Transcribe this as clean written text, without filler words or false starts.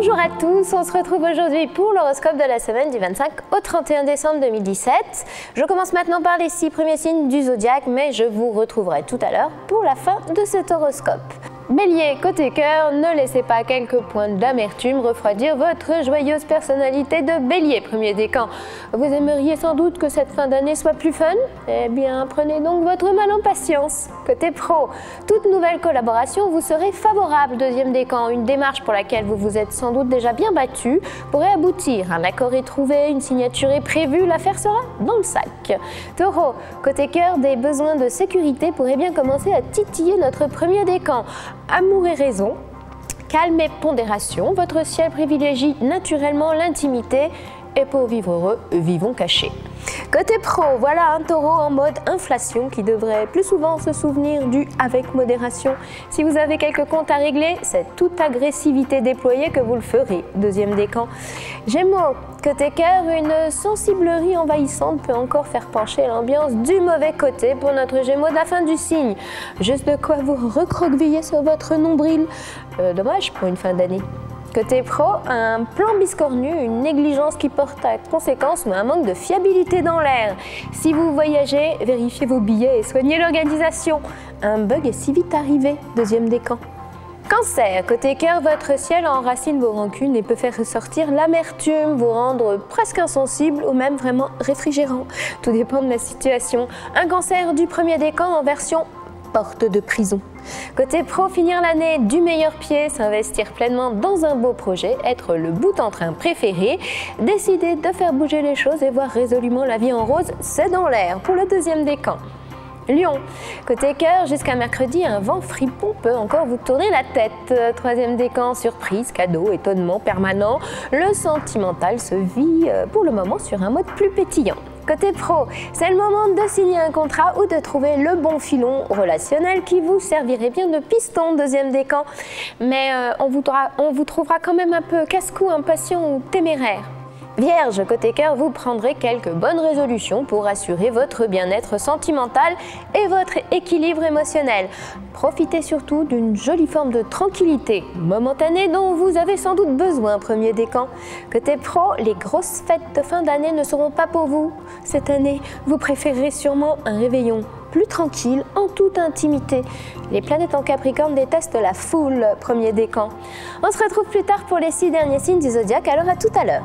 Bonjour à tous, on se retrouve aujourd'hui pour l'horoscope de la semaine du 25 au 31 décembre 2017. Je commence maintenant par les 6 premiers signes du zodiaque, mais je vous retrouverai tout à l'heure pour la fin de cet horoscope. Bélier, côté cœur, ne laissez pas quelques points d'amertume refroidir votre joyeuse personnalité de Bélier, premier décan. Vous aimeriez sans doute que cette fin d'année soit plus fun? Eh bien, prenez donc votre mal en patience. Côté pro, toute nouvelle collaboration vous serait favorable, deuxième décan. Une démarche pour laquelle vous vous êtes sans doute déjà bien battu pourrait aboutir. Un accord est trouvé, une signature est prévue, l'affaire sera dans le sac. Taureau, côté cœur, des besoins de sécurité pourraient bien commencer à titiller notre premier décan. Amour et raison, calme et pondération, votre ciel privilégie naturellement l'intimité et pour vivre heureux, vivons cachés. Côté pro, voilà un taureau en mode inflation qui devrait plus souvent se souvenir du avec modération. Si vous avez quelques comptes à régler, c'est toute agressivité déployée que vous le ferez, deuxième décan. Gémeaux, côté cœur, une sensiblerie envahissante peut encore faire pencher l'ambiance du mauvais côté pour notre Gémeaux de la fin du signe. Juste de quoi vous recroqueviller sur votre nombril. Dommage pour une fin d'année. Côté pro, un plan biscornu, une négligence qui porte à conséquence ou un manque de fiabilité dans l'air. Si vous voyagez, vérifiez vos billets et soignez l'organisation. Un bug est si vite arrivé, deuxième décan. Cancer, côté cœur, votre ciel enracine vos rancunes et peut faire ressortir l'amertume, vous rendre presque insensible ou même vraiment réfrigérant. Tout dépend de la situation. Un cancer du premier décan en version porte de prison. Côté pro, finir l'année du meilleur pied, s'investir pleinement dans un beau projet, être le bout en train préféré, décider de faire bouger les choses et voir résolument la vie en rose, c'est dans l'air pour le deuxième décan. Lion, côté cœur, jusqu'à mercredi, un vent fripon peut encore vous tourner la tête. Troisième décan, surprise, cadeau, étonnement permanent. Le sentimental se vit pour le moment sur un mode plus pétillant. Côté pro, c'est le moment de signer un contrat ou de trouver le bon filon relationnel qui vous servirait bien de piston, deuxième décan. Mais on vous trouvera quand même un peu casse-cou, impatient ou téméraire. Vierge, côté cœur, vous prendrez quelques bonnes résolutions pour assurer votre bien-être sentimental et votre équilibre émotionnel. Profitez surtout d'une jolie forme de tranquillité momentanée dont vous avez sans doute besoin, premier décan. Côté pro, les grosses fêtes de fin d'année ne seront pas pour vous. Cette année, vous préférerez sûrement un réveillon plus tranquille, en toute intimité. Les planètes en Capricorne détestent la foule, premier décan. On se retrouve plus tard pour les 6 derniers signes du zodiaque, alors à tout à l'heure.